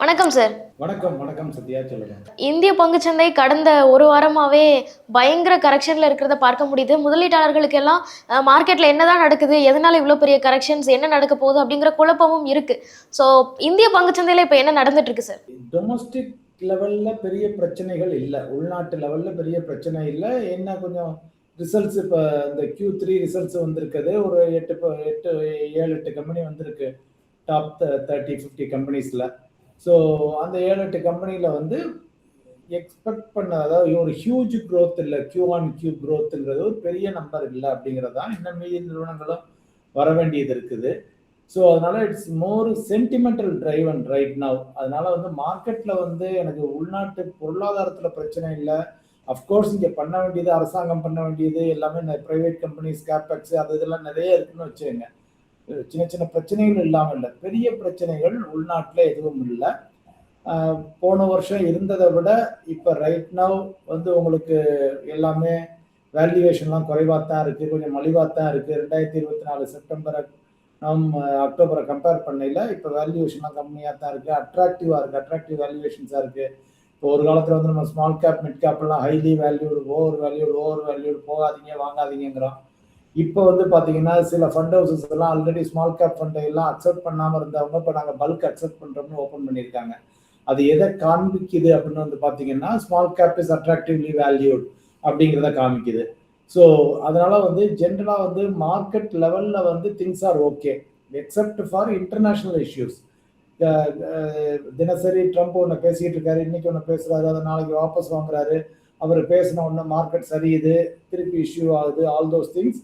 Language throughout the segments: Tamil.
வணக்கம் சார். வணக்கம் வணக்கம் சத்யா, சொல்லுங்க. இந்திய பங்குச்சந்தை கடந்த ஒரு வாரமாவே பயங்கர கரெக்ஷன்ல இருக்கிறத பார்க்க முடியுது. முதலீட்டாளர்களுக்கு எல்லாம் மார்க்கெட்ல என்னதான் நடக்குது? எதனால இவ்ளோ பெரிய கரெக்ஷன்ஸ்? என்ன நடக்க போகுது? அப்படிங்கிற குழப்பமும் இருக்கு. ஸோ இந்திய பங்குச்சந்தையில இப்ப என்ன நடந்துட்டு இருக்கு சார்? டொமஸ்டிக் லெவல்ல பெரிய பிரச்சனைகள் இல்ல. உள்நாட்டு லெவல்ல பெரிய பிரச்சனை இல்ல. என்ன கொஞ்சம் ரிசல்ட்ஸ் இப்ப இந்த Q3 ரிசல்ட்ஸ் வந்திருக்குது. ஒரு 7, 8 கம்பெனி வந்திருக்கு. டாப் 30, 50 கம்பெனிஸ்ல. ஸோ அந்த 7, 8 கம்பெனில வந்து எக்ஸ்பெக்ட் பண்ண, அதாவது ஒரு ஹியூஜ் growth இல்ல. Q on Q growthங்கிறது ஒரு பெரிய நம்பர் இல்ல அப்படிங்கிறது தான். இன்னும் மீதி நிறுவனங்களும் வர வேண்டியது இருக்குது. ஸோ அதனால it's more sentimental driven right now. அதனால வந்து மார்க்கெட்ல வந்து எனக்கு உள்நாட்டு பொருளாதாரத்துல பிரச்சனை இல்லை. அஃப்கோர்ஸ் இங்க பண்ண வேண்டியது, அரசாங்கம் பண்ண வேண்டியது எல்லாமே பிரைவேட் கம்பெனிஸ் கேபெக்ஸ் அது இதெல்லாம் நிறைய இருக்குன்னு வச்சுக்கோங்க. சின்ன சின்ன பிரச்சனைகள் இல்லாம இல்லை, பெரிய பிரச்சனைகள் உள்நாட்டுல எதுவும் இல்லை. போன வருஷம் இருந்ததை விட இப்ப ரைட் நவ் வந்து உங்களுக்கு எல்லாமே வேல்யூவேஷன்லாம் குறைவாக தான் இருக்கு, கொஞ்சம் மலிவாக தான் இருக்கு. 2024 செப்டம்பரை அக்டோபரை கம்பேர் பண்ணல இப்போ வேல்யூவேஷன்லாம் கம்மியாக தான் இருக்கு. அட்ராக்டிவா இருக்கு, அட்ராக்டிவ் வேல்யூவேஷன்ஸாக இருக்கு. இப்போ ஒரு காலத்தில் வந்து நம்ம ஸ்மால் கேப் மிட் கேப் எல்லாம் ஹைலி வேல்யூடு, ஓவர் வேல்யூடு போகாதீங்க வாங்காதீங்கிறோம். இப்போ வந்து பார்த்தீங்கன்னா சில ஃபண்ட் ஹவுசஸ் எல்லாம் ஆல்ரெடி ஸ்மால் கேப் ஃபண்டை எல்லாம் அக்செப்ட் பண்ணாமல் இருந்தவங்க இப்போ நாங்கள் பல்க் அக்செப்ட் பண்ணுறோம்னு ஓப்பன் பண்ணியிருக்காங்க. அது எதை காண்பிக்குது அப்படின்னு வந்து பார்த்தீங்கன்னா ஸ்மால் கேப் இஸ் அட்ராக்டிவ்லி வேல்யூட் அப்படிங்கிறத காமிக்குது. ஸோ அதனால வந்து ஜென்ரலாக வந்து மார்க்கெட் லெவலில் வந்து things are okay except for international issues. தினசரி ட்ரம்ப் ஒன்று பேசிக்கிட்டு இருக்காரு, இன்னைக்கு ஒன்று பேசுறாரு, அதை நாளைக்கு வாபஸ் வாங்குறாரு. அவர் பேசின ஒன்று மார்க்கெட் சரியுது, திருப்பி இஷ்யூ ஆகுது, all those things.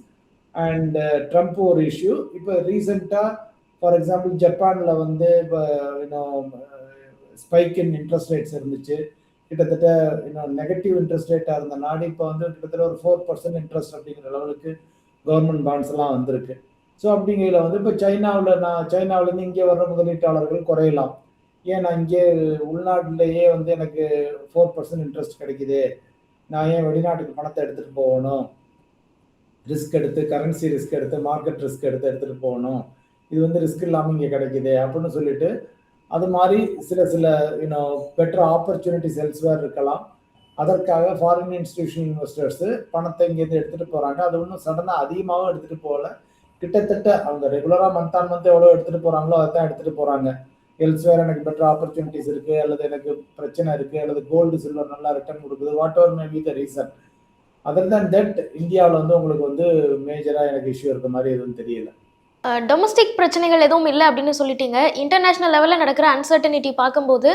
And Trump ஒரு இஷ்யூ. இப்போ ரீசெண்டாக ஃபார் எக்ஸாம்பிள் ஜப்பானில் வந்து இப்போ ஸ்பைக் இன் இன்ட்ரெஸ்ட் ரேட்ஸ் இருந்துச்சு. கிட்டத்தட்ட நெகட்டிவ் இன்ட்ரெஸ்ட் ரேட்டாக இருந்த நாடு இப்போ வந்து கிட்டத்தட்ட ஒரு 4% இன்ட்ரெஸ்ட் அப்படிங்கிற லெவலுக்கு கவர்மெண்ட் பாண்ட்ஸ் எல்லாம் வந்திருக்கு. ஸோ அப்படிங்கிறதுல வந்து இப்போ சைனாவிலேருந்து இங்கே வர்ற முதலீட்டாளர்கள் குறையலாம். ஏன் நான் இங்கே உள்நாட்டிலேயே வந்து எனக்கு 4% இன்ட்ரெஸ்ட் கிடைக்குது, நான் ஏன் வெளிநாட்டுக்கு பணத்தை எடுத்துகிட்டு போகணும், ரிஸ்க் எடுத்து கரன்சி ரிஸ்க் எடுத்து மார்க்கெட் ரிஸ்க் எடுத்துகிட்டு போகணும், இது வந்து ரிஸ்க் இல்லாமல் இங்கே கிடைக்குது அப்படின்னு சொல்லிட்டு அது மாதிரி சில பெட்டர் ஆப்பர்ச்சுனிட்டிஸ் எல்ஸ்வேர் இருக்கலாம். அதற்காக ஃபாரின் இன்ஸ்டிடியூஷனல் இன்வெஸ்டர்ஸ் பணத்தை இங்கேருந்து எடுத்துகிட்டு போகிறாங்க. அது ஒன்றும் சடனாக அதிகமாகவும் எடுத்துகிட்டு போகல. கிட்டத்தட்ட அவங்க ரெகுலராக மந்த் ஆன் மந்த் எவ்வளோ எடுத்துகிட்டு போகிறாங்களோ அதை தான் எடுத்துகிட்டு போகிறாங்க. எல்ஸ்வேர் எனக்கு பெட்டர் ஆப்பர்ச்சுனிட்டிஸ் இருக்குது, அல்லது எனக்கு பிரச்சனை இருக்குது, அல்லது கோல்டு சில்வர் நல்லா ரிட்டர்ன் கொடுக்குது, what ever may be the reason. Other than that இந்தியாவில் வந்து உங்களுக்கு வந்து மேஜராக எனக்கு இஷ்யூ இருக்க மாதிரி எதுவும் தெரியல. டொமஸ்டிக் பிரச்சனைகள் எதுவும் இல்லை அப்படின்னு சொல்லிட்டீங்க. இன்டர்நேஷனல் லெவலில் நடக்கிற அன்சர்டனிட்டி பார்க்கும்போது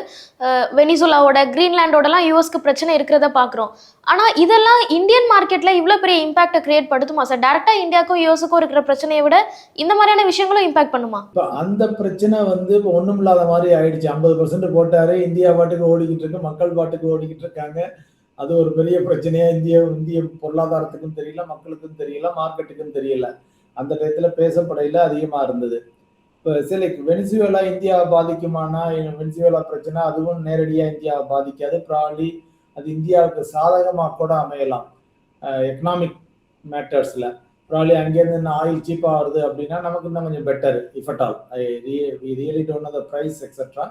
வெனிசுலாவோட கிரீன்லாண்டோடலாம் யூஎஸ்க்கு பிரச்சனை இருக்கிறத பார்க்குறோம். ஆனால் இதெல்லாம் இந்தியன் மார்க்கெட்டில் இவ்வளோ பெரிய இம்பாக்டை கிரியேட் படுத்துமா சார்? டேரெக்டாக இந்தியாவுக்கும் யூஎஸ்க்கும் இருக்கிற பிரச்சனையை விட இந்த மாதிரியான விஷயங்களும் இம்பாக்ட் பண்ணுமா? இப்போ அந்த பிரச்சனை வந்து இப்போ ஒன்றும் இல்லாத மாதிரி ஆயிடுச்சு. 50% போட்டாரு, இந்தியா பாட்டுக்கு ஓடிக்கிட்டு இருக்கு, மக்கள் பாட்டுக்கு ஓடிக்கிட்டு இருக்காங்க. அது ஒரு பெரிய பிரச்சனையா இந்திய பொருளாதாரத்துக்கும் தெரியல, மக்களுக்கும் தெரியல, மார்க்கெட்டுக்கும் தெரியல. அந்த டயத்தில் பேசப்படையில அதிகமாக இருந்தது. இப்போ சில வெனிசுவேலா இந்தியாவை பாதிக்குமானா, வெனிசுவேலா பிரச்சனை அதுவும் நேரடியாக இந்தியாவை பாதிக்காது. ப்ராப்ளி அது இந்தியாவுக்கு சாதகமாக கூட அமையலாம். எக்கனாமிக் மேட்டர்ஸில் ப்ராப்ளி அங்கேருந்து இன்னும் ஆயில் சீப்பாக வருது அப்படின்னா நமக்கு இன்னும் கொஞ்சம் better if at all. Really don't know the price etcetera.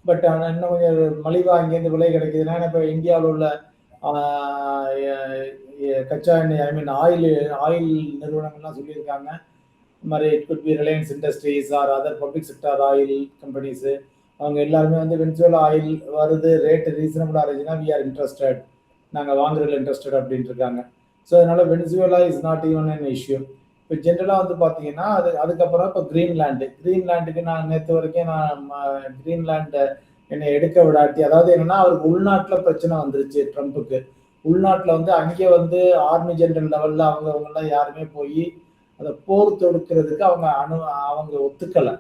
But ஆனால் இன்னும் கொஞ்சம் மலிவாக அங்கேருந்து விலை கிடைக்குதுன்னா இப்போ இந்தியாவில் உள்ள கச்சா எண்ணெய் ஆயில் நிறுவனங்கள்லாம் சொல்லியிருக்காங்க. இந்த மாதிரி it could be Reliance industries are other public sector oil companies, அவங்க எல்லாருமே வந்து வெனிசுவேலா ஆயில் வருது, ரேட்டு ரீசனபிளாக இருந்துச்சுன்னா வி ஆர் இன்ட்ரெஸ்டட், நாங்கள் வாங்குறதுல இன்ட்ரெஸ்டட் அப்படின்ட்டு இருக்காங்க. ஸோ அதனால Venezuela is not even an issue. இப்போ ஜென்ரலாக வந்து பார்த்தீங்கன்னா அதுக்கப்புறம் இப்போ கிரீன்லாண்டுக்கு நான் நேற்று வரைக்கும் கிரீன்லாண்டை என்னை எடுக்க விடாட்டி, அதாவது என்னன்னா அவருக்கு உள்நாட்டில் பிரச்சனை வந்துருச்சு ட்ரம்ப்புக்கு. உள்நாட்டில் வந்து அங்கே வந்து ஆர்மி ஜெனரல் லெவலில் அவங்கெல்லாம் யாருமே போய் அதை போர் தொடுக்கிறதுக்கு அவங்க ஒத்துக்கலை.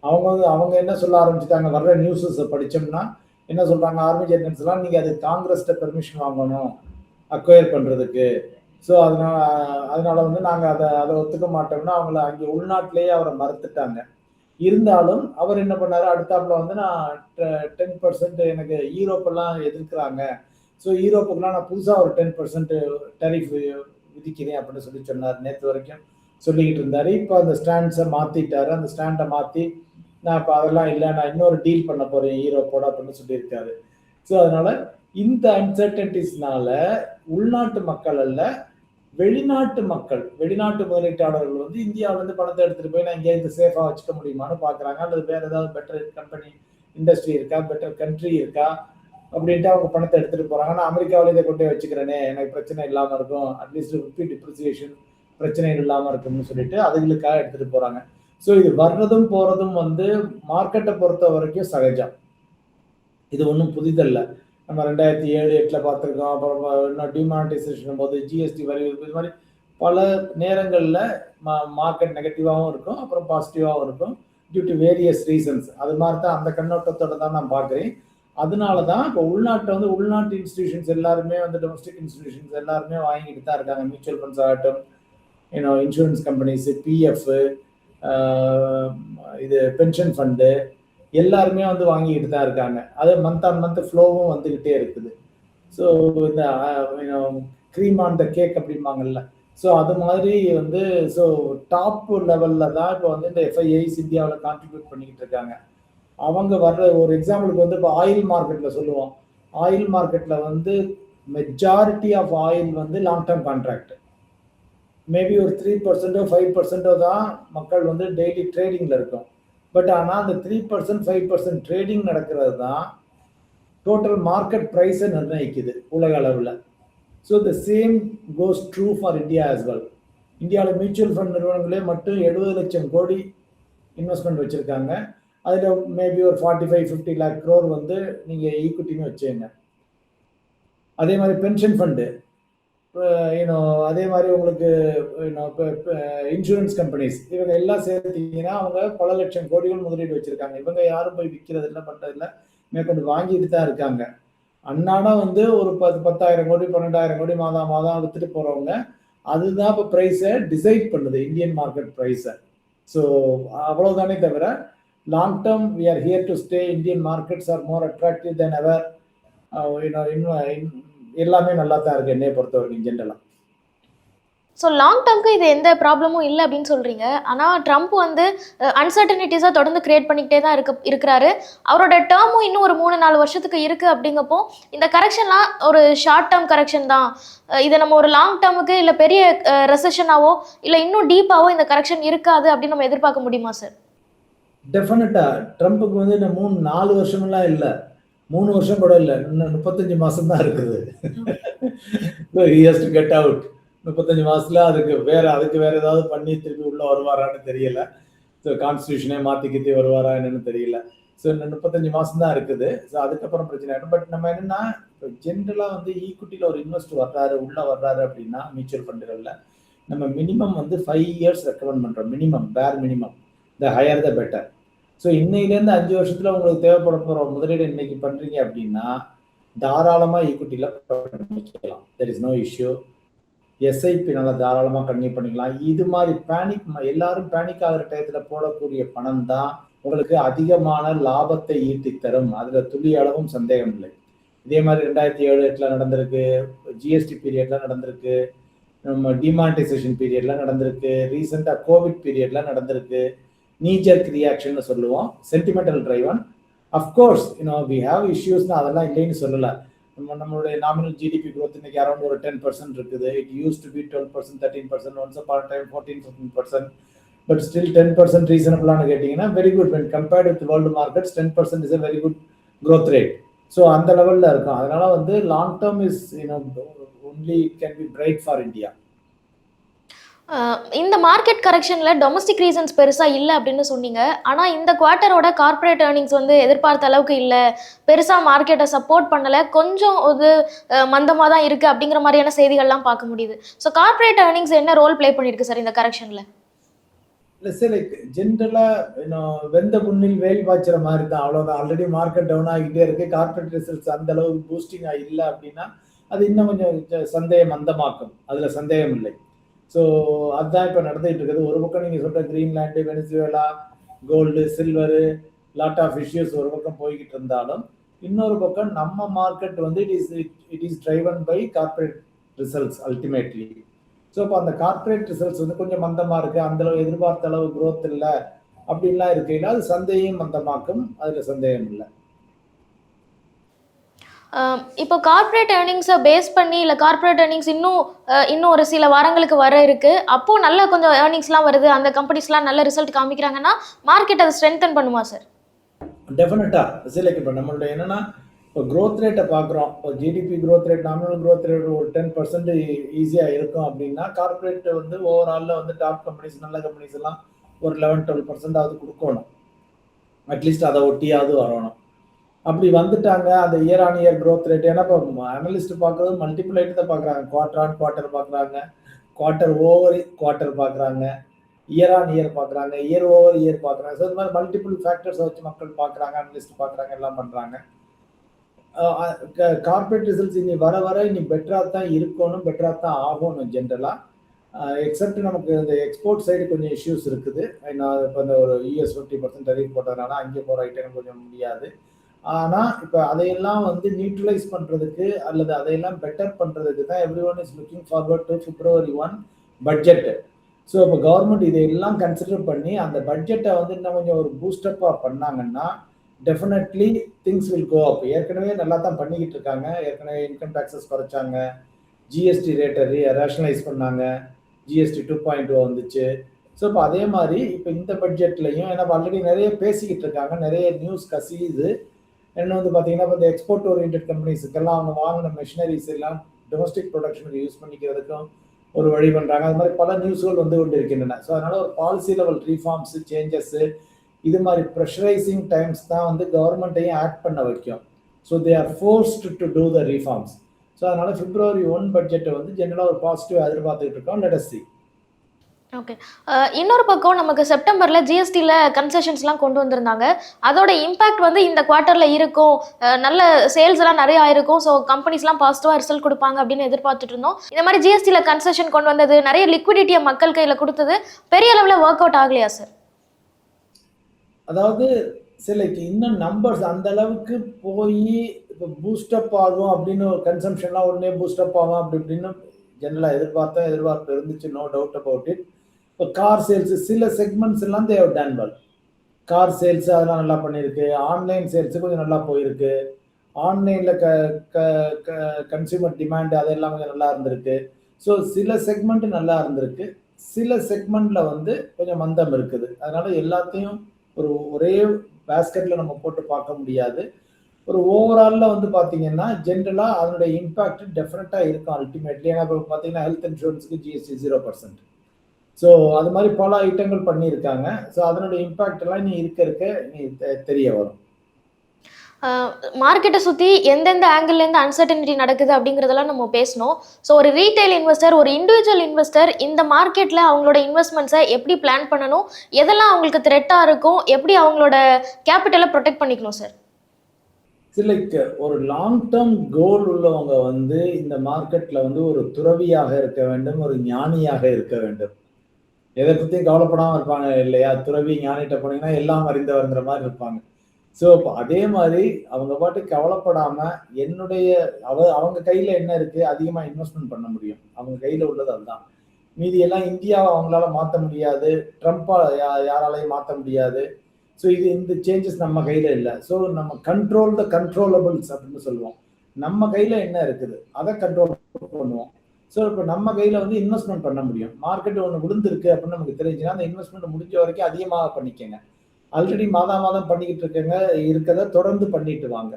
அவங்க என்ன சொல்ல ஆரம்பிச்சுட்டாங்க, வர்ற நியூஸஸை படித்தோம்னா என்ன சொல்கிறாங்க, ஆர்மி ஜெனரல்ஸ்லாம் நீங்கள் அது காங்கிரஸ்கிட்ட பெர்மிஷன் வாங்கணும் அக்வயர் பண்ணுறதுக்கு. ஸோ அதனால வந்து நாங்கள் அதை ஒத்துக்க மாட்டோம்னா அவங்கள அங்கே உள்நாட்டிலேயே அவரை மறுத்துட்டாங்க. இருந்தாலும் அவர் என்ன பண்ணாரு, அடுத்தாப்புல வந்து நான் 10% எனக்கு யூரோப்பெல்லாம் எதிர்க்கிறாங்க, ஸோ யூரோப்புக்கெல்லாம் நான் புதுசாக ஒரு 10% டரிஃப் விதிக்கிறேன் அப்படின்னு சொன்னார். நேற்று வரைக்கும் சொல்லிக்கிட்டு இருந்தார். இப்போ அந்த ஸ்டாண்டை மாற்றி நான் இப்போ அதெல்லாம் இல்லை, நான் இன்னொரு டீல் பண்ண போறேன் யூரோப்போட அப்படின்னு சொல்லியிருக்காரு. ஸோ அதனால இந்த அன்சர்டன்டிஸ்னால உள்நாட்டு மக்கள் அல்ல, வெளிநாட்டு மக்கள், வெளிநாட்டு முதலீட்டாளர்கள் வந்து இந்தியாவிலேருந்து பணத்தை எடுத்துட்டு போய் நான் இங்கே இந்த சேஃபாக வச்சுக்க முடியுமான்னு பார்க்குறாங்க. அல்லது வேற ஏதாவது பெட்டர் கம்பெனி இண்டஸ்ட்ரி இருக்கா, பெட்டர் கண்ட்ரி இருக்கா அப்படின்ட்டு அவங்க பணத்தை எடுத்துட்டு போறாங்க. நான் அமெரிக்காவில இதை கொண்டு போய் வச்சுக்கிறேனே, எனக்கு பிரச்சனை இல்லாமல் இருக்கும், அட்லீஸ்ட் ருப்பி டிப்ரிசியேஷன் பிரச்சனைகள் இல்லாமல் இருக்கும்னு சொல்லிட்டு அதுகளுக்காக எடுத்துட்டு போறாங்க. ஸோ இது வர்றதும் போறதும் வந்து மார்க்கெட்டை பொறுத்த வரைக்கும் சகஜம். இது ஒன்றும் புதிதல்ல. நம்ம 2007-8 பார்த்துருக்கோம். அப்புறம் இன்னும் டிமானிட்டைசேஷன் போது ஜிஎஸ்டி வரி இது மாதிரி பல நேரங்களில் மார்க்கெட் நெகட்டிவாகவும் இருக்கும், அப்புறம் பாசிட்டிவாகவும் இருக்கும், டியூ டு வேரியஸ் ரீசன்ஸ். அது மாதிரி தான் அந்த கண்ணோட்டத்தோட தான் நான் பார்க்குறேன். அதனால தான் இப்போ உள்நாட்டில் வந்து உள்நாட்டு இன்ஸ்டிடியூஷன்ஸ் எல்லாருமே வந்து டொமஸ்டிக் இன்ஸ்டிடியூஷன்ஸ் எல்லாருமே வாங்கிட்டு தான் இருக்காங்க. மியூச்சுவல் ஃபண்ட்ஸ் ஆகட்டும், இன்சூரன்ஸ் கம்பெனிஸ், பிஎஃப், இது பென்ஷன் ஃபண்டு எல்லாருமே வந்து வாங்கிக்கிட்டு தான் இருக்காங்க. அது மந்த் ஆன் மந்த் ஃப்ளோவும் வந்துக்கிட்டே இருக்குது. ஸோ இந்த க்ரீம் ஆன் த கேக் அப்படிம்பாங்கல்ல, ஸோ அது மாதிரி வந்து ஸோ டாப் லெவலில் தான் இப்போ வந்து இந்த எஃப்ஐஐஸ் இந்தியாவில் கான்ட்ரிபியூட் பண்ணிக்கிட்டு இருக்காங்க. அவங்க வர்ற ஒரு எக்ஸாம்பிளுக்கு வந்து இப்போ ஆயில் மார்க்கெட்டில் சொல்லுவோம். ஆயில் மார்க்கெட்டில் வந்து மெஜாரிட்டி ஆஃப் ஆயில் வந்து லாங் டேர்ம் கான்ட்ராக்ட். மேபி ஒரு 3% 5% தான் மக்கள் வந்து டெய்லி ட்ரேடிங்கில் இருக்கும். பட் ஆனால் அந்த 3% 5% ட்ரேடிங் நடக்கிறது தான் டோட்டல் மார்க்கெட் ப்ரைஸை நிர்ணயிக்குது உலக அளவில். So the same goes true for India as well. இந்தியாவில் மியூச்சுவல் ஃபண்ட் நிறுவனங்களே மட்டும் 70 லட்சம் கோடி இன்வெஸ்ட்மெண்ட் வச்சுருக்காங்க. அதில் மேபி ஒரு 45-50 lakh crore வந்து நீங்கள் ஈக்விட்டின்னு வச்சுங்க. அதே மாதிரி பென்ஷன் ஃபண்டு, அதே மாதிரி உங்களுக்கு இன்சூரன்ஸ் கம்பெனிஸ், இவங்க எல்லாம் சேர்த்தீங்கன்னா அவங்க பல லட்சம் கோடிகள் முதலீடு வச்சிருக்காங்க. இவங்க யாரும் போய் விற்கிறது இல்லை, பண்ணுறதில்ல, மேற்கொண்டு வாங்கிட்டு தான் இருக்காங்க. அன்னாடம் வந்து ஒரு 10,000 கோடி 12,000 கோடி மாதம் வித்துட்டு போறவங்க, அதுதான் இப்போ ப்ரைஸை டிசைட் பண்ணுது, இந்தியன் மார்க்கெட் ப்ரைஸை. ஸோ அவ்வளவுதானே தவிர long term we are here to stay, Indian markets are more attractive than ever. எல்லாமே நல்லா தான் இருக்கு என்னைய பொறுத்த வரைக்கும் ஜென்ரலாக. ஸோ லாங் டேர்ம்க்கு இது எந்த ப்ராப்ளமும் இல்லை அப்படின்னு சொல்கிறீங்க. ஆனால் ட்ரம்ப் வந்து அன்சர்டனிட்டிஸாக தொடர்ந்து கிரியேட் பண்ணிக்கிட்டே தான் இருக்கிறாரு. அவரோட டேர்மும் இன்னும் ஒரு 3-4 வருஷத்துக்கு இருக்குது. அப்படிங்கப்போ இந்த கரெக்ஷன்லாம் ஒரு ஷார்ட் டேர்ம் கரெக்ஷன் தான். இதை நம்ம ஒரு லாங் டேர்முக்கு இல்லை பெரிய ரெசஷனாவோ இல்லை இன்னும் டீப்பாவோ இந்த கரெக்ஷன் இருக்காது அப்படின்னு நம்ம எதிர்பார்க்க முடியுமா சார்? டெஃபினட்டா ட்ரம்ப்புக்கு வந்து இந்த 3-4 வருஷமெல்லாம் இல்லை, 3 வருஷம் கூட இல்லை, இன்னும் 35 மாதம் தான் இருக்குது. he has to get out. 35 மாதத்துல அதுக்கு வேற ஏதாவது பண்ணி திருப்பி உள்ள வருவாரான்னு தெரியல. ஸோ கான்ஸ்டியூஷனே மாற்றிக்கிட்டே வருவாரா என்னன்னு தெரியல. ஸோ இன்னும் 35 மாதம் தான் இருக்குது. ஸோ அதுக்கப்புறம் பிரச்சனை ஆகிடும். பட் நம்ம என்னன்னா இப்போ ஜென்ரலாக வந்து ஈக்விட்டியில் ஒரு இன்வெஸ்ட் வர்றாரு அப்படின்னா மியூச்சுவல் ஃபண்டுகளில் நம்ம மினிமம் வந்து 5 years ரெக்கமெண்ட் பண்ணுறோம். மினிமம், பேர் minimum, the higher the better. So இன்னையிலேருந்து 5 வருஷத்தில் உங்களுக்கு தேவைப்பட போகிற முதலீடு இன்னைக்கு பண்ணுறீங்க அப்படின்னா தாராளமாக ஈக்விட்டியில் பண்ணிக்கலாம். There is no issue. SIP நல்லா தாராளமாக கன்னியூ பண்ணிக்கலாம். இது மாதிரி எல்லாரும் பேனிக் ஆகிற டயத்தில் போடக்கூடிய பணம் தான் உங்களுக்கு அதிகமான லாபத்தை ஈட்டி தரும். அதில் துளி அளவும் சந்தேகம் இல்லை. இதே மாதிரி 2007-8 நடந்திருக்கு, ஜிஎஸ்டி பீரியட்ல நடந்திருக்கு, நம்ம டிமானிட்டைசேஷன் பீரியட்ல நடந்திருக்கு, ரீசெண்டாக கோவிட் பீரியட்ல நடந்திருக்கு. நீஜர்க் ரியாக்ஷன் சொல்லுவோம், sentimental driven. Of course we have இஷ்யூஸ்னா அதெல்லாம் இல்லைன்னு சொல்லலை. நம்மளுடைய நாமினல் ஜிடிபி growth இன்னைக்கு அரௌண்ட் ஒரு 10% இருக்குது. It use to be 12%, 13%, once upon time 14-15%. But still 10% ரீசனபிளானு கேட்டிங்கன்னா very good. When compared with world markets 10% is a very good growth rate. So அந்த லெவலில் இருக்கும். அதனால வந்து long term is only can be bright for India. இந்த மார்க்கெட் கரெக்ஷனில் டொமஸ்டிக் ரீசன்ஸ் பெருசாக இல்லை அப்படின்னு சொன்னீங்க. ஆனால் இந்த குவார்ட்டரோட கார்ப்பரேட் ஏர்னிங்ஸ் வந்து எதிர்பார்த்த அளவுக்கு இல்லை, பெருசாக மார்க்கெட்டை சப்போர்ட் பண்ணலை, கொஞ்சம் ஒரு மந்தமாக தான் இருக்குது அப்படிங்கிற மாதிரியான செய்திகள்லாம் பார்க்க முடியுது. ஸோ கார்ப்பரேட் ஏர்னிங்ஸ் என்ன ரோல் ப்ளே பண்ணியிருக்கு சார் இந்த கரெக்ஷனில்? இல்லை சார், லைக் ஜென்ரலாக வெந்த புண்ணில் வேல் பாய்ச்சுற மாதிரி தான், அவ்வளோதான். ஆல்ரெடி மார்க்கெட் டவுன் ஆகிட்டே இருக்கு. கார்ப்பரேட் ரிசல்ட்ஸ் அந்த அளவுக்கு பூஸ்டிங்காக இல்லை அப்படின்னா அது இன்னும் கொஞ்சம் சந்தேகம் மந்தமாக்கும், அதில் சந்தேகம் இல்லை. ஸோ அதுதான் இப்போ நடந்துகிட்டு இருக்குது. ஒரு பக்கம் நீங்கள் சொல்கிற Greenland, Venezuela, gold, silver, lot of issues ஒரு பக்கம் போய்கிட்டு இருந்தாலும், இன்னொரு பக்கம் நம்ம மார்க்கெட் வந்து it is driven by corporate results ultimately. So இப்போ அந்த கார்ப்பரேட் ரிசல்ட்ஸ் வந்து கொஞ்சம் மந்தமாக இருக்குது, அந்தளவு எதிர்பார்த்த அளவு growth இல்லை அப்படின்லாம் இருக்கையில் அது சந்தையும் மந்தமாக்கும், அதில் சந்தேகம் இல்லை. இப்போ கார்ப்பரேட் ஏர்னிங்ஸை பேஸ் பண்ணி இல்லை கார்ப்பரேட் ஏர்னிங்ஸ் இன்னும் ஒரு சில வாரங்களுக்கு வர இருக்கு, அப்போ நல்ல கொஞ்சம் ஏர்னிங்ஸ்லாம் வருது, அந்த கம்பெனிஸ்லாம் நல்ல ரிசல்ட் காமிக்கிறாங்கன்னா மார்க்கெட் அதை ஸ்ட்ரென்தன் பண்ணுமா சார்? டெஃபினட்டாக சிலைக்கு இப்போ நம்மளுடைய என்னென்னா இப்போ க்ரோத் ரேட்டை பார்க்குறோம். இப்போ GDP growth rate, nominal growth rate ஒரு 10% ஈஸியாக இருக்கும் அப்படின்னா, கார்ப்பரேட் வந்து ஓவராலில் வந்து டாப் கம்பெனிஸ் நல்ல கம்பெனிஸ் எல்லாம் ஒரு 11-12% கொடுக்கணும். அட்லீஸ்ட் அதை ஒட்டியாவது வரணும். அப்படி வந்துட்டாங்க அந்த year on year growth rate. ஏன்னா இப்போ அனலிஸ்ட் பார்க்குறது மல்டிபிள் ஐட்டு தான் பார்க்குறாங்க. குவார்டர் ஆன் குவார்ட்டர் பார்க்குறாங்க, குவார்ட்டர் ஓவர் குவார்ட்டர் பார்க்குறாங்க, இயர் ஆன் இயர் பார்க்குறாங்க, இயர் ஓவர் இயர் பார்க்குறாங்க. ஸோ இந்த மாதிரி மல்டிபிள் ஃபேக்டர்ஸை வச்சு மக்கள் பார்க்குறாங்க, அனலிஸ்ட் பார்க்குறாங்க, எல்லாம் பண்ணுறாங்க. கார்பரேட் ரிசல்ட்ஸ் இனி வர வர இனி பெட்டராக தான் இருக்கணும், பெட்டராக தான் ஆகணும் ஜென்ரலாக. எக்ஸப்ட் நமக்கு இந்த எக்ஸ்போர்ட் சைடு கொஞ்சம் இஷ்யூஸ் இருக்குது. நான் இப்போ இந்த ஒரு US 50% டெரிஃப் போட்டதுனால அங்கே போகிற ஐட்டம் கொஞ்சம் முடியாது. ஆனால் இப்போ அதையெல்லாம் வந்து நியூட்ரலைஸ் பண்ணுறதுக்கு அல்லது அதையெல்லாம் பெட்டர் பண்ணுறதுக்கு தான் every one is looking forward to February 1 budget. So இப்போ கவர்மெண்ட் இதையெல்லாம் கன்சிடர் பண்ணி அந்த பட்ஜெட்டை வந்து இன்னும் கொஞ்சம் ஒரு பூஸ்டப்பாக பண்ணாங்கன்னா டெஃபினெட்லி திங்ஸ் வில் கோ அப். ஏற்கனவே நல்லா தான் பண்ணிக்கிட்டு இருக்காங்க. ஏற்கனவே இன்கம் டேக்ஸஸ் குறைச்சாங்க, ஜிஎஸ்டி ரேட்டை ரேஷனலைஸ் பண்ணாங்க, ஜிஎஸ்டி 2.0 வந்துச்சு. ஸோ இப்போ அதே மாதிரி இப்போ இந்த பட்ஜெட்லையும் ஏன்னா ஆல்ரெடி நிறைய பேசிக்கிட்டு இருக்காங்க, நிறைய நியூஸ் கசியுது. என்ன வந்து பார்த்தீங்கன்னா இப்போ இந்த எக்ஸ்போர்ட் ஓரியன்ட் கம்பெனிஸுக்கெல்லாம் அவங்க வாங்கின மெஷினரிஸ் எல்லாம் டொமஸ்டிக் ப்ரொடக்ஷனுக்கு யூஸ் பண்ணிக்கிறதுக்கும் ஒரு வழி பண்ணுறாங்க. அது மாதிரி பல நியூஸ்கள் வந்து கொண்டு இருக்கின்றன. ஸோ அதனால ஒரு பாலிசி லெவல் ரீஃபார்ம்ஸு, சேஞ்சஸ்ஸு, இது மாதிரி ப்ரெஷரைசிங் டைம்ஸ் தான் வந்து கவர்மெண்ட்டையும் ஆக்ட் பண்ண வைக்கும். So they are forced to do the reforms. So அதனால February 1 பட்ஜெட்டை வந்து ஜென்ரலாக ஒரு பாசிட்டிவ் எதிர்பார்த்துக்கிட்டு இருக்கோம். Let us see. ஓகே. இன்னொரு பக்கம் நமக்கு செப்டம்பரில் ஜிஎஸ்டியில் கன்செஷன்ஸ்லாம் கொண்டு வந்திருந்தாங்க. அதோட இம்பாக்ட் வந்து இந்த குவார்ட்டரில் இருக்கும், நல்ல சேல்ஸ் எல்லாம் நிறைய ஆயிருக்கும், ஸோ கம்பெனிஸ்லாம் பாசிட்டிவாக ரிசல்ட் கொடுப்பாங்க அப்படின்னு எதிர்பார்த்துட்டு இருந்தோம். இந்த மாதிரி ஜிஎஸ்டியில் கன்செஷன் கொண்டு வந்தது, நிறைய லிக்விடிட்டியை மக்கள் கையில் கொடுத்தது பெரிய அளவில் ஒர்க் அவுட் ஆகலையா சார்? அதாவது சிலைக்கு இன்னும் நம்பர்ஸ் அந்த அளவுக்கு போய் இப்போ பூஸ்டப் ஆகும் அப்படின்னு கன்சம்ஷன்லாம் உடனே பூஸ்டப் ஆகும் அப்படி இப்படின்னு ஜென்ரலாக எதிர்பார்ப்பு இருந்துச்சு, நோ டவுட் அபவுட் இட். இப்போ கார் சேல்ஸ் சில செக்மெண்ட்ஸ் எல்லாம் they've done well. Car sales அதெல்லாம் நல்லா பண்ணியிருக்கு. ஆன்லைன் சேல்ஸு கொஞ்சம் நல்லா போயிருக்கு. ஆன்லைனில் கன்சியூமர் டிமாண்ட் அதெல்லாம் கொஞ்சம் நல்லா இருந்திருக்கு. ஸோ சில செக்மெண்ட் நல்லா இருந்திருக்கு, சில செக்மெண்ட்டில் வந்து கொஞ்சம் மந்தம் இருக்குது. அதனால எல்லாத்தையும் ஒரே பேஸ்கெட்டில் நம்ம போட்டு பார்க்க முடியாது. ஒரு ஓவராலில் வந்து பார்த்தீங்கன்னா ஜென்ரலாக அதனுடைய இம்பேக்ட் டெஃபினட்டாக இருக்கும் அல்டிமேட்லி. ஏன்னா இப்போ பார்த்தீங்கன்னா ஹெல்த் இன்சூரன்ஸுக்கு ஜிஎஸ்டி 0%. ஸோ அது மாதிரி பல ஐட்டங்கள் பண்ணியிருக்காங்க. ஸோ அதனுடைய இம்பேக்ட் எல்லாம் நீ இருக்க தெரிய வரும். மார்க்கெட்டை சுற்றி எந்தெந்த ஆங்கிள்லேருந்து அன்சர்டனிட்டி நடக்குது அப்படிங்கிறதெல்லாம் நம்ம பேசணும். ஸோ ஒரு ரீட்டைல் இன்வெஸ்டர், ஒரு இண்டிவிஜுவல் இன்வெஸ்டர் இந்த மார்க்கெட்டில் அவங்களோட இன்வெஸ்ட்மெண்ட்ஸை எப்படி பிளான் பண்ணணும், எதெல்லாம் அவங்களுக்கு த்ரெட்டாக இருக்கும், எப்படி அவங்களோட கேபிட்டலை ப்ரொடெக்ட் பண்ணிக்கணும் சார்? லைக் ஒரு லாங் டேர்ம் கோல் உள்ளவங்க வந்து இந்த மார்க்கெட்டில் வந்து ஒரு துறவியாக இருக்க வேண்டும், ஒரு ஞானியாக இருக்க வேண்டும். எதை பற்றியும் கவலைப்படாமல் இருப்பாங்க இல்லையா? துறவி ஞானிகிட்ட போனீங்கன்னா எல்லாம் அறிந்தவர்ங்கிற மாதிரி இருப்பாங்க. ஸோ இப்போ அதே மாதிரி அவங்க பாட்டு கவலைப்படாமல் அவங்க கையில் என்ன இருக்குது, அதிகமாக இன்வெஸ்ட்மெண்ட் பண்ண முடியும். அவங்க கையில் உள்ளது அதுதான். மீதியெல்லாம் இந்தியாவை அவங்களால மாற்ற முடியாது, ட்ரம்ப்பால் யாராலையும் மாற்ற முடியாது. ஸோ இந்த சேஞ்சஸ் நம்ம கையில் இல்லை. ஸோ நம்ம கண்ட்ரோல் த கண்ட்ரோலபிள்ஸ் அப்படின்னு சொல்லுவோம். நம்ம கையில் என்ன இருக்குது அதை கண்ட்ரோல் பண்ணுவோம். ஸோ இப்போ நம்ம கையில் வந்து இன்வெஸ்ட்மெண்ட் பண்ண முடியும். மார்க்கெட் ஒன்று விழுந்திருக்கு அப்படின்னு நமக்கு தெரிஞ்சுன்னா அந்த இன்வெஸ்ட்மெண்ட் முடிஞ்ச வரைக்கும் அதிகமாக பண்ணிக்கங்க. ஆல்ரெடி மாதம் பண்ணிக்கிட்டு இருக்கதை தொடர்ந்து பண்ணிட்டு வாங்க.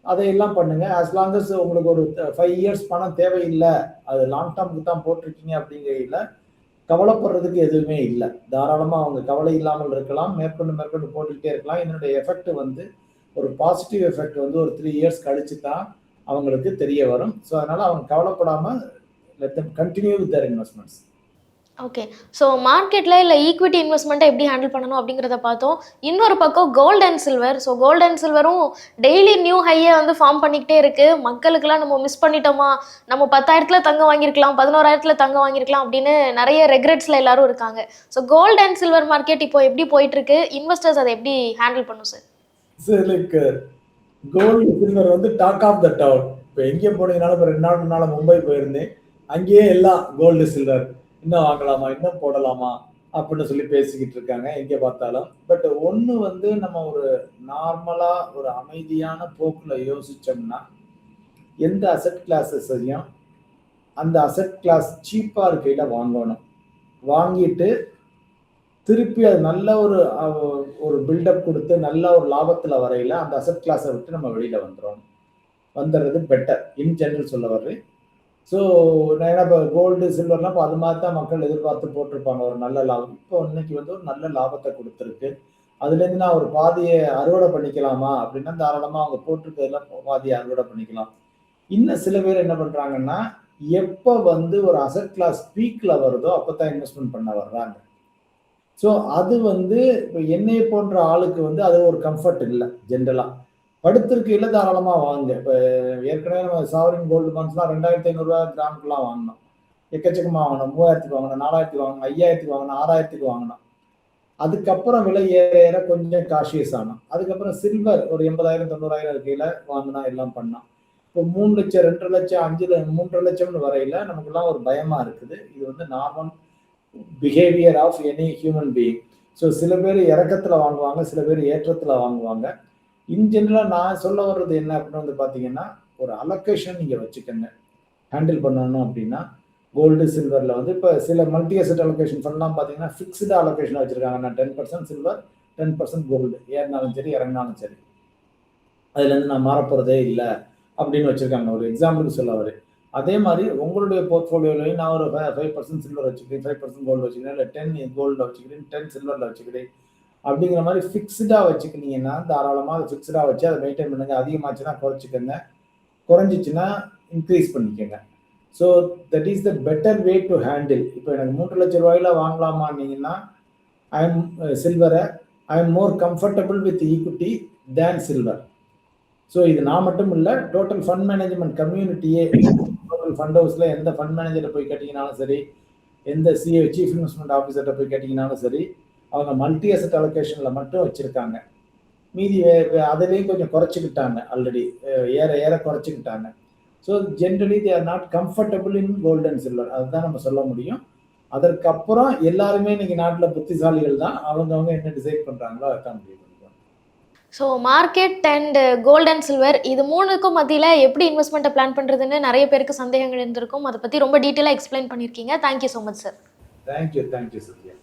அதையெல்லாம் பண்ணுங்க. ஆஸ் லாங் அஸ் உங்களுக்கு ஒரு 5 years பணம் தேவையில்லை, அது லாங் டேர்முக்கு தான் போட்டிருக்கீங்க அப்படிங்கிறதுல கவலைப்படுறதுக்கு எதுவுமே இல்லை. தாராளமாக அவங்க கவலை இல்லாமல் இருக்கலாம், மேற்கொண்டு போட்டுக்கிட்டே இருக்கலாம். இதனுடைய எஃபெக்ட் வந்து ஒரு பாசிட்டிவ் எஃபெக்ட் வந்து ஒரு 3 years கழிச்சு தான் அவங்களுக்கு தெரிய வரும். ஸோ அதனால் அவங்க கவலைப்படாமல் let them continue with their investments. Okay. So மார்க்கெட்டில் இல்லை ஈக்விட்டி இன்வெஸ்ட்மெண்ட்டை எப்படி ஹேண்டில் பண்ணணும் அப்படிங்கிறத பார்த்தோம். இன்னொரு பக்கம் gold and silver. So gold and சில்வரும் டெய்லி நியூ ஹையை வந்து ஃபார்ம் பண்ணிக்கிட்டே இருக்குது. மக்களுக்கெல்லாம் நம்ம மிஸ் பண்ணிட்டோமா, நம்ம 10,000 தங்கம் வாங்கியிருக்கலாம், 11,000 தங்கம் வாங்கியிருக்கலாம் அப்படின்னு நிறைய ரெக்ரெட்ஸில் எல்லாரும் இருக்காங்க. So gold and silver market இப்போ எப்படி போயிட்டுருக்கு, இன்வெஸ்டர்ஸ் அதை எப்படி ஹேண்டில் பண்ணும் sir? Sir like gold silver வந்து டாக் ஆஃப் த டவுன். இப்போ எங்கே போனீங்கனாலும் இப்போ 2 நாள் முன்னால் மும்பை போயிருந்தேன், அங்கேயே எல்லாம் கோல்டு சில்வர் இன்னும் வாங்கலாமா, இன்னும் போடலாமா அப்படின்னு சொல்லி பேசிக்கிட்டு இருக்காங்க எங்கே பார்த்தாலும். பட் ஒண்ணு வந்து நம்ம ஒரு நார்மலா ஒரு அமைதியான போக்குல யோசிச்சோம்னா, எந்த அசெட் கிளாஸஸையும் அந்த அசெட் கிளாஸ் சீப்பா இருக்கையில வாங்கணும். வாங்கிட்டு திருப்பி அது நல்ல ஒரு பில்டப் குடுத்து, நல்ல ஒரு லாபத்துல வரையில அந்த அசெட் கிளாஸ விட்டு நம்ம வெளியில வந்துர்றது பெட்டர். இன் ஜெனரல் சொல்ல வர்றேன். ஸோ நான் ஏன்னா இப்போ கோல்டு, சில்வர்லாம் இப்போ அது மாதிரி தான் மக்கள் எதிர்பார்த்து போட்டிருப்பாங்க ஒரு நல்ல லாபம். இப்போ இன்னைக்கு வந்து ஒரு நல்ல லாபத்த குடுத்திருக்கு. அதுலேருந்து நான் ஒரு பாதிய அறுவடை பண்ணிக்கலாமா? அப்படின்னா தாராளமா அவங்க போட்டிருக்கிறதுல பாதிய அறுவடை பண்ணிக்கலாம். இன்னும் சில பேர் என்ன பண்றாங்கன்னா, எப்ப வந்து ஒரு அசெட் கிளாஸ் பீக்ல வருதோ அப்பதான் இன்வெஸ்ட்மென்ட் பண்ண வர்றாங்க. ஸோ அது வந்து இப்ப என்னைய போன்ற ஆளுக்கு வந்து அது ஒரு கம்ஃபர்ட் இல்ல ஜென்ரலா. படுத்திருக்கையில தாராளமா வாங்குங்க. இப்ப ஏற்கனவே நம்ம சாவரின் கோல்டு பாண்ட்ஸ்லாம் ரூ. 2,500 கிராமுக்குலாம் வாங்குனோம். எக்கச்சக்கமா வாங்குனோம். 3,000க்கு வாங்குனோம், 4,000க்கு வாங்குனோம், 5,000க்கு வாங்குனோம், 6,000க்கு வாங்குனோம். அதுக்கப்புறம் விலை ஏற ஏற கொஞ்சம் காஷியஸ் ஆனோம். அதுக்கப்புறம் சில்வர் ஒரு 80,000 90,000 இருக்கையில வாங்குனா எல்லாம் பண்ணோம். இப்போ 3,00,000 2,00,000 5 3,00,000 வரையில நமக்கெல்லாம் ஒரு பயமா இருக்குது. இது வந்து normal behaviour of any human being. So சில பேர் இறக்கத்துல வாங்குவாங்க, சில பேர் ஏற்றத்துல வாங்குவாங்க. இன் ஜெனரலா நான் சொல்ல வர்றது என்ன அப்படின்னு வந்து பார்த்தீங்கன்னா, ஒரு அலோகேஷன் நீங்க வச்சுக்கங்க. ஹேண்டில் பண்ணணும் அப்படின்னா, கோல்டு, சில்வர்ல வந்து இப்ப சில மல்டி அசெட் அலோகேஷன் ஃபண்ட்லாம் பார்த்தீங்கன்னா, ஃபிக்ஸ்டு அலோகேஷன் வச்சிருக்காங்க. நான் 10% சில்வர், 10% கோல்டு. ஏறினாலும் சரி, இறங்குனாலும் சரி. அதுலேருந்து நான் மாறப்போறதே இல்ல அப்படின்னு வச்சிருக்காங்க. ஒரு எக்ஸாம்பிளுக்கு சொல்ல வரேன். அதே மாதிரி உங்களுடைய போர்ட்ஃபோலியோலயும் நான் ஒரு 5% சில்வர் வச்சுக்கிறேன், 5% கோல்டு வச்சுக்கிறேன், இல்ல 10 கோல்டுல வச்சுக்கிறேன், 10 சில்வர்ல வச்சுக்கிறேன். அப்படிங்கிற மாதிரி ஃபிக்ஸ்டா வச்சுக்கினீங்கன்னா, தாராளமா அத ஃபிக்ஸ்டா வச்சு அத மெயின்டெயின் பண்ணுங்க. அதிகமாச்சுன்னா குறைச்சுக்கங்க. குறைஞ்சிச்சுன்னா இன்க்ரீஸ் பண்ணிக்கங்க. So that is the better way to handle. இப்போ எனக்கு ரூ. 3,00,000 வாங்கலாமான்னீங்கன்னா, ஐ எம் சில்வர I am more comfortable with equity than silver. So இது நான் மட்டும் இல்ல, டோட்டல் ஃபண்ட் மேனேஜ்மெண்ட் கம்யூனிட்டியே டோட்டல் ஃபண்ட் ஹவுஸ்ல எந்த ஃபண்ட் மேனேஜரை போய் கேட்டீங்கனாலும் சரி, எந்த சிஏ சீஃப் இன்வெஸ்ட்மெண்ட் ஆஃபீஸர்ட்ட போய் கேட்டீங்கனாலும் சரி, அவங்க மல்டி அசெட் அலோகேஷன்ல மட்டும் வச்சிருக்காங்க. மீதி அதுலேயும் கொஞ்சம் குறைச்சிக்கிட்டாங்க ஆல்ரெடி. ஏற ஏற குறைச்சிக்கிட்டாங்க. So generally they are not comfortable in gold and silver. அதுதான் நம்ம சொல்ல முடியும். அதற்கப்புறம் எல்லாருமே இன்னைக்கு நாட்டில் புத்திசாலிகள் தான். அவங்க என்ன டிசைட் பண்றாங்களோ அதான் முடிவு பண்ணுவாங்க. So market and gold and silver இது மூணுக்கும் மத்தியில் எப்படி இன்வெஸ்ட்மெண்ட்டை பிளான் பண்ணுறதுன்னு நிறைய பேருக்கு சந்தேகங்கள் இருந்திருக்கும். அதை பற்றி ரொம்ப டீட்டெயிலாக எக்ஸ்பிளைன் பண்ணியிருக்கீங்க. Thank you so much sir. Thank you Sathya.